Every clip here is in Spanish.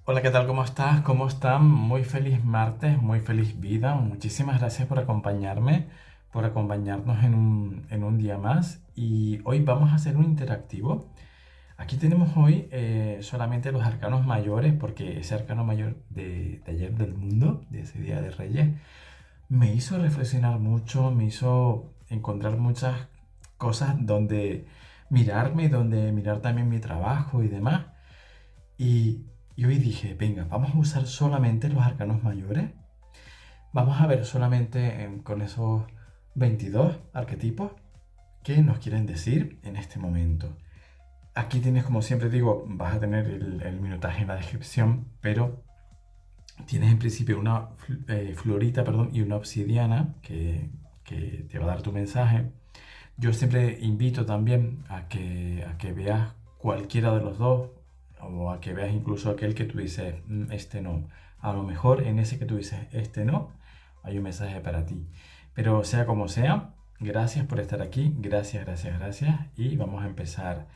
Hola, ¿qué tal? ¿Cómo estás? ¿Cómo están? Muy feliz martes, muy feliz vida. Muchísimas gracias por acompañarme, por acompañarnos en un día más. Y hoy vamos a hacer un interactivo. Aquí tenemos hoy solamente los arcanos mayores, porque ese arcano mayor de ayer del mundo, de ese Día de Reyes, me hizo reflexionar mucho, me hizo encontrar muchas cosas donde mirarme, donde mirar también mi trabajo y demás. Y hoy dije, venga, vamos a usar solamente los arcanos mayores. Vamos a ver solamente con esos 22 arquetipos qué nos quieren decir en este momento. Aquí tienes, como siempre digo, vas a tener el minutaje en la descripción, pero tienes en principio una florita, perdón, y una obsidiana que te va a dar tu mensaje. Yo siempre invito también a que veas cualquiera de los dos o a que veas incluso aquel que tú dices, este no. A lo mejor en ese que tú dices, este no, hay un mensaje para ti. Pero sea como sea, gracias por estar aquí, gracias, gracias, gracias. Y vamos a empezar.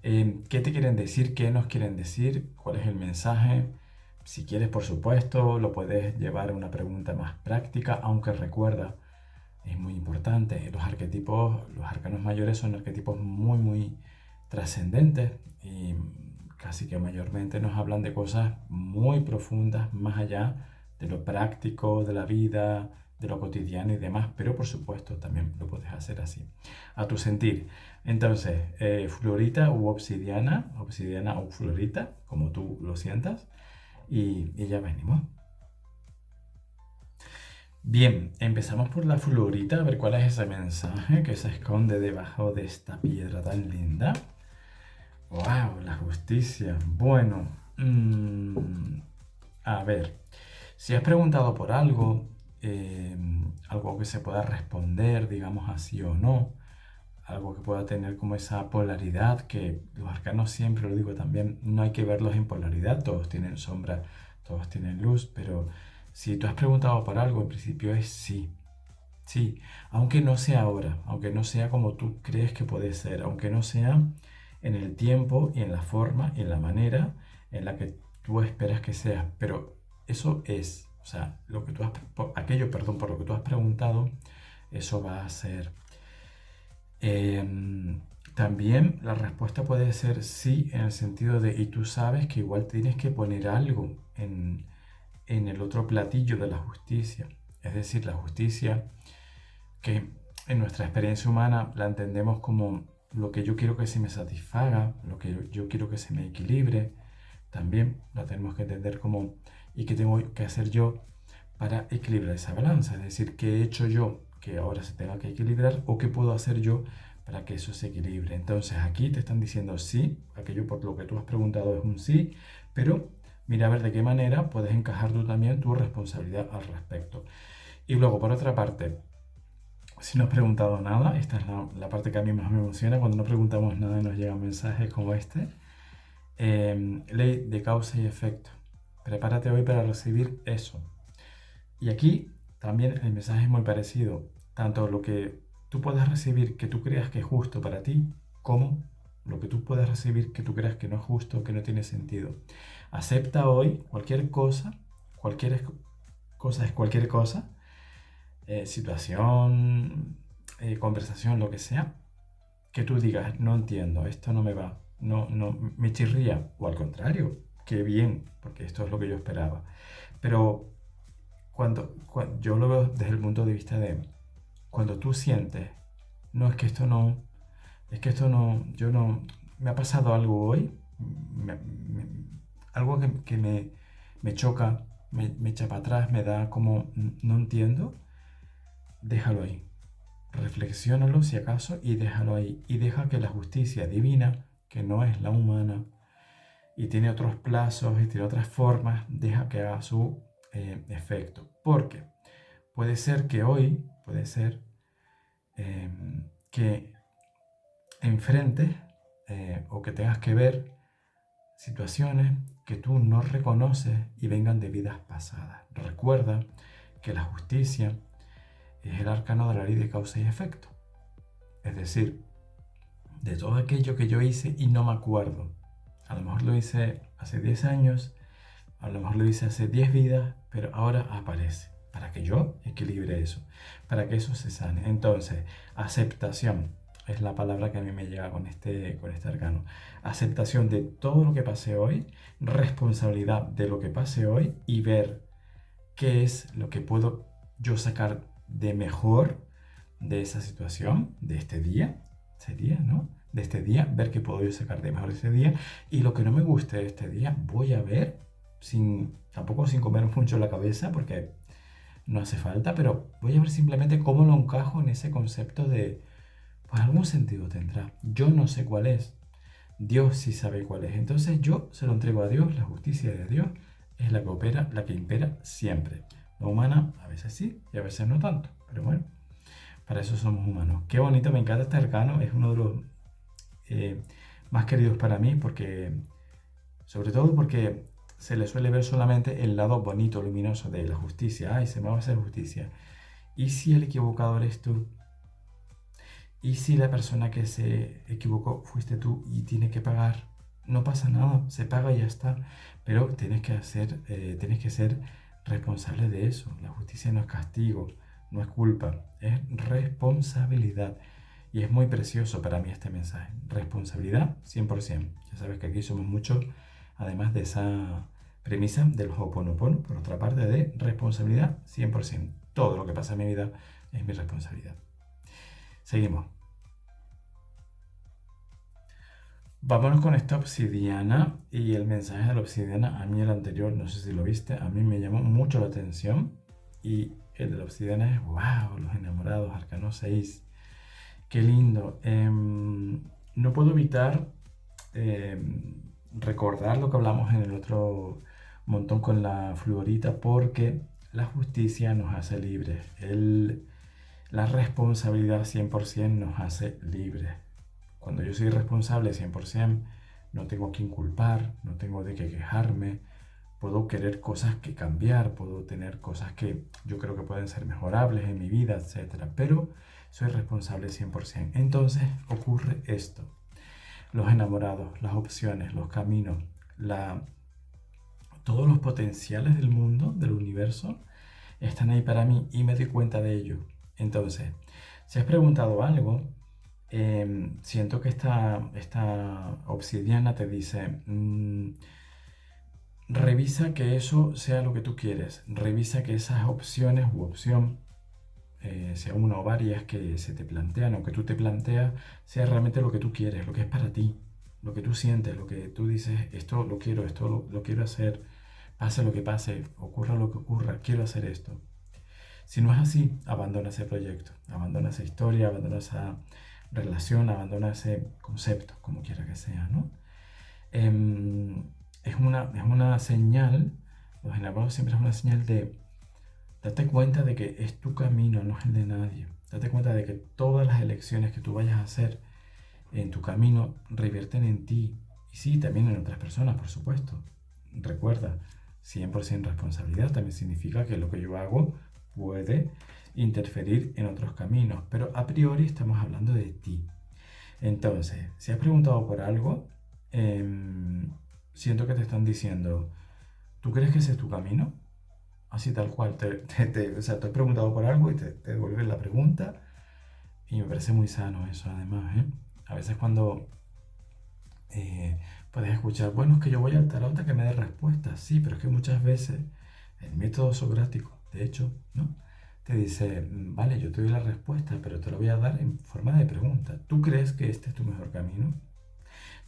¿Qué te quieren decir? ¿Qué nos quieren decir? ¿Cuál es el mensaje? Si quieres, por supuesto, lo puedes llevar a una pregunta más práctica, aunque recuerda, es muy importante. Los arquetipos, los arcanos mayores son arquetipos muy, muy trascendentes y casi que mayormente nos hablan de cosas muy profundas, más allá de lo práctico, de la vida, de lo cotidiano y demás, pero por supuesto también lo puedes hacer así, a tu sentir. Entonces, florita u obsidiana, obsidiana o florita, como tú lo sientas, y ya venimos. Bien, empezamos por la florita, a ver cuál es ese mensaje que se esconde debajo de esta piedra tan linda. ¡Wow! La justicia. Bueno, a ver, si has preguntado por algo, algo que se pueda responder, digamos así o no, algo que pueda tener como esa polaridad, que los arcanos siempre lo digo también, no hay que verlos en polaridad, todos tienen sombra, todos tienen luz, pero si tú has preguntado por algo, en principio es sí. Sí, aunque no sea ahora, aunque no sea como tú crees que puede ser, aunque no sea en el tiempo y en la forma y en la manera en la que tú esperas que sea, pero eso es, o sea, lo que tú has, aquello, perdón, por lo que tú has preguntado, eso va a ser. También la respuesta puede ser sí en el sentido de, y tú sabes que igual tienes que poner algo en el otro platillo de la justicia, es decir, la justicia que en nuestra experiencia humana la entendemos como lo que yo quiero que se me satisfaga, lo que yo quiero que se me equilibre, también la tenemos que entender como y qué tengo que hacer yo para equilibrar esa balanza, es decir, qué he hecho yo que ahora se tenga que equilibrar o qué puedo hacer yo para que eso se equilibre. Entonces aquí te están diciendo sí, aquello por lo que tú has preguntado es un sí, pero mira a ver de qué manera puedes encajar tú también tu responsabilidad al respecto. Y luego, por otra parte, si no has preguntado nada, esta es la parte que a mí más me emociona, cuando no preguntamos nada y nos llegan mensajes como este. Ley de causa y efecto. Prepárate hoy para recibir eso. Y aquí también el mensaje es muy parecido. Tanto lo que tú puedas recibir que tú creas que es justo para ti, como lo que tú puedas recibir que tú creas que no es justo, que no tiene sentido. Acepta hoy cualquier cosa es cualquier cosa, situación, conversación, lo que sea, que tú digas, no entiendo, esto no me va, no, no, me chirría, o al contrario, qué bien, porque esto es lo que yo esperaba. Pero cuando yo lo veo desde el punto de vista de cuando tú sientes, no es que esto no, es que esto no, yo no, me ha pasado algo hoy, algo que me choca, me echa para atrás, me da como, no entiendo, déjalo ahí. Reflexiónalo si acaso y déjalo ahí. Y deja que la justicia divina, que no es la humana, y tiene otros plazos y tiene otras formas, deja que haga su efecto. Porque puede ser que hoy, puede ser que enfrentes o que tengas que ver situaciones que tú no reconoces y vengan de vidas pasadas. Recuerda que la justicia es el arcano de la ley de causa y efecto. Es decir, de todo aquello que yo hice y no me acuerdo. A lo mejor lo hice hace 10 años, a lo mejor lo hice hace 10 vidas, pero ahora aparece, para que yo equilibre eso, para que eso se sane. Entonces, aceptación es la palabra que a mí me llega con este arcano. Aceptación de todo lo que pasé hoy, responsabilidad de lo que pasé hoy y ver qué es lo que puedo yo sacar de mejor de esa situación, de este día, sería, ¿no? De este día, ver qué puedo yo sacar de mejor de ese día y lo que no me guste de este día, voy a ver, tampoco sin comer mucho la cabeza, porque no hace falta, pero voy a ver simplemente cómo lo encajo en ese concepto de, pues algún sentido tendrá. Yo no sé cuál es, Dios sí sabe cuál es. Entonces yo se lo entrego a Dios, la justicia de Dios es la que opera, la que impera siempre. La humana a veces sí y a veces no tanto, pero bueno, para eso somos humanos. Qué bonito, me encanta este arcano, es uno de los más queridos para mí porque, sobre todo porque se le suele ver solamente el lado bonito, luminoso de la justicia. Ay, se me va a hacer justicia. ¿Y si el equivocado eres tú? ¿Y si la persona que se equivocó fuiste tú y tiene que pagar? No pasa nada, se paga y ya está. Pero tienes que ser responsable de eso. La justicia no es castigo, no es culpa, es responsabilidad. Y es muy precioso para mí este mensaje. Responsabilidad 100%. Ya sabes que aquí somos muchos, además de esa premisa del Ho'oponopono, por otra parte, de responsabilidad 100%. Todo lo que pasa en mi vida es mi responsabilidad. Seguimos. Vámonos con esta obsidiana y el mensaje de la obsidiana. A mí el anterior, no sé si lo viste, a mí me llamó mucho la atención. Y el de la obsidiana es, wow, los enamorados, arcano 6. Qué lindo. No puedo evitar recordar lo que hablamos en el otro montón con la fluorita, porque la justicia nos hace libres. La responsabilidad 100% nos hace libres. Cuando yo soy responsable 100%, no tengo que inculpar, no tengo de qué quejarme, puedo querer cosas que cambiar, puedo tener cosas que yo creo que pueden ser mejorables en mi vida, etcétera, pero soy responsable 100%. Entonces ocurre esto. Los enamorados, las opciones, los caminos, todos los potenciales del mundo, del universo, están ahí para mí y me doy cuenta de ello. Entonces, si has preguntado algo, siento que esta obsidiana te dice, revisa que eso sea lo que tú quieres, revisa que esas opciones u opción, sea una o varias que se te plantean o que tú te planteas, sea realmente lo que tú quieres, lo que es para ti, lo que tú sientes, lo que tú dices, esto lo quiero, esto lo quiero hacer, pase lo que pase, ocurra lo que ocurra, quiero hacer esto. Si no es así, abandona ese proyecto, abandona esa historia, abandona esa relación, abandona ese concepto, como quiera que sea, ¿no? Es una señal, los enamorados siempre es una señal de date cuenta de que es tu camino, no es el de nadie. Date cuenta de que todas las elecciones que tú vayas a hacer en tu camino revierten en ti. Y sí, también en otras personas, por supuesto. Recuerda, 100% responsabilidad también significa que lo que yo hago puede interferir en otros caminos, pero a priori estamos hablando de ti. Entonces, si has preguntado por algo, siento que te están diciendo, ¿tú crees que ese es tu camino? Así tal cual, o sea, te has preguntado por algo y te devuelven la pregunta y me parece muy sano eso además, ¿eh? A veces cuando puedes escuchar, bueno, es que yo voy al tarot a que me dé respuestas, sí, pero es que muchas veces el método socrático, de hecho, ¿no? Te dice, vale, yo te doy la respuesta, pero te lo voy a dar en forma de pregunta. ¿Tú crees que este es tu mejor camino?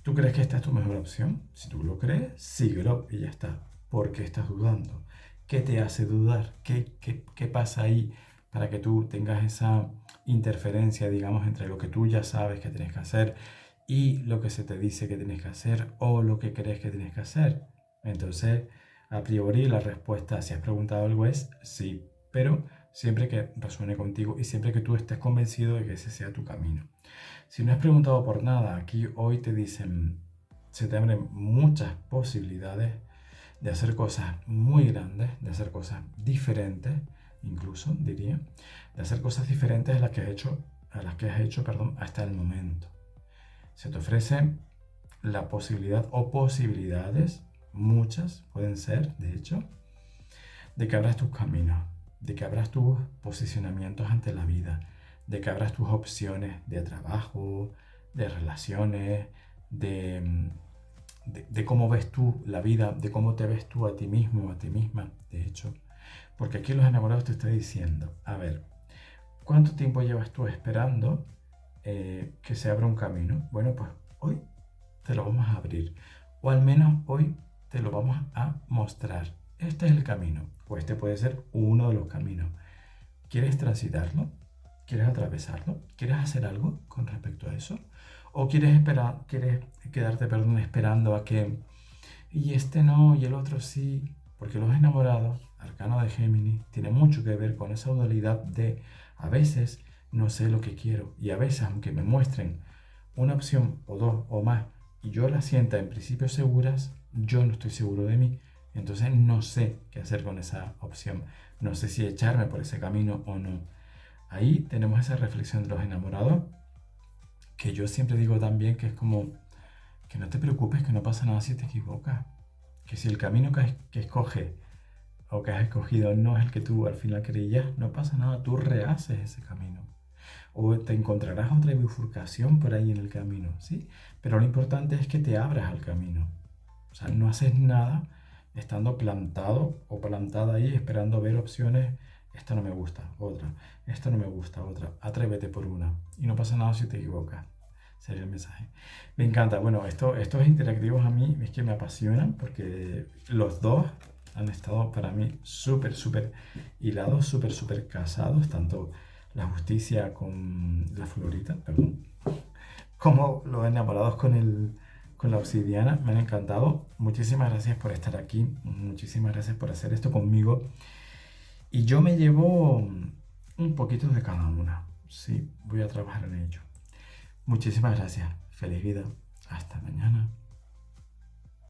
¿Tú crees que esta es tu mejor opción? Si tú lo crees, síguelo y ya está. ¿Por qué estás dudando? ¿Qué te hace dudar? ¿Qué pasa ahí para que tú tengas esa interferencia, digamos, entre lo que tú ya sabes que tienes que hacer y lo que se te dice que tienes que hacer o lo que crees que tienes que hacer? Entonces, a priori, la respuesta, si has preguntado algo, es sí, pero siempre que resuene contigo y siempre que tú estés convencido de que ese sea tu camino. Si no has preguntado por nada, aquí hoy te dicen, se te abren muchas posibilidades de hacer cosas muy grandes, de hacer cosas diferentes, incluso diría, de hacer cosas diferentes a las que has hecho, perdón, hasta el momento. Se te ofrece la posibilidad o posibilidades muchas pueden ser, de hecho, de que abras tus caminos, de que abras tus posicionamientos ante la vida, de que abras tus opciones de trabajo, de relaciones, de cómo ves tú la vida, de cómo te ves tú a ti mismo o a ti misma, de hecho. Porque aquí los enamorados te están diciendo, a ver, ¿cuánto tiempo llevas tú esperando que se abra un camino? Bueno, pues hoy te lo vamos a abrir. O al menos hoy te lo vamos a mostrar. Este es el camino. O este puede ser uno de los caminos. ¿Quieres transitarlo? ¿Quieres atravesarlo? ¿Quieres hacer algo con respecto a eso? ¿O quieres esperar, quieres quedarte, perdón, esperando a que y este no y el otro sí? Porque los enamorados, arcano de Géminis, tiene mucho que ver con esa dualidad de a veces no sé lo que quiero y a veces aunque me muestren una opción o dos o más y yo las sienta en principio seguras, yo no estoy seguro de mí. Entonces no sé qué hacer con esa opción. No sé si echarme por ese camino o no. Ahí tenemos esa reflexión de los enamorados, que yo siempre digo también que es como que no te preocupes, que no pasa nada si te equivocas. Que si el camino que escoges o que has escogido no es el que tú al final creías, no pasa nada, tú rehaces ese camino. O te encontrarás otra bifurcación por ahí en el camino, ¿sí? Pero lo importante es que te abras al camino. O sea, no haces nada estando plantado o plantada ahí esperando ver opciones. Esta no me gusta, otra. Esta no me gusta, otra. Atrévete por una. Y no pasa nada si te equivocas. Sería el mensaje. Me encanta. Bueno, estos interactivos a mí es que me apasionan porque los dos han estado para mí súper, súper hilados, súper, súper casados. Tanto la justicia con la florita, perdón, como los enamorados con la obsidiana. Me han encantado. Muchísimas gracias por estar aquí. Muchísimas gracias por hacer esto conmigo. Y yo me llevo un poquito de cada una. Sí, voy a trabajar en ello. Muchísimas gracias. Feliz vida. Hasta mañana.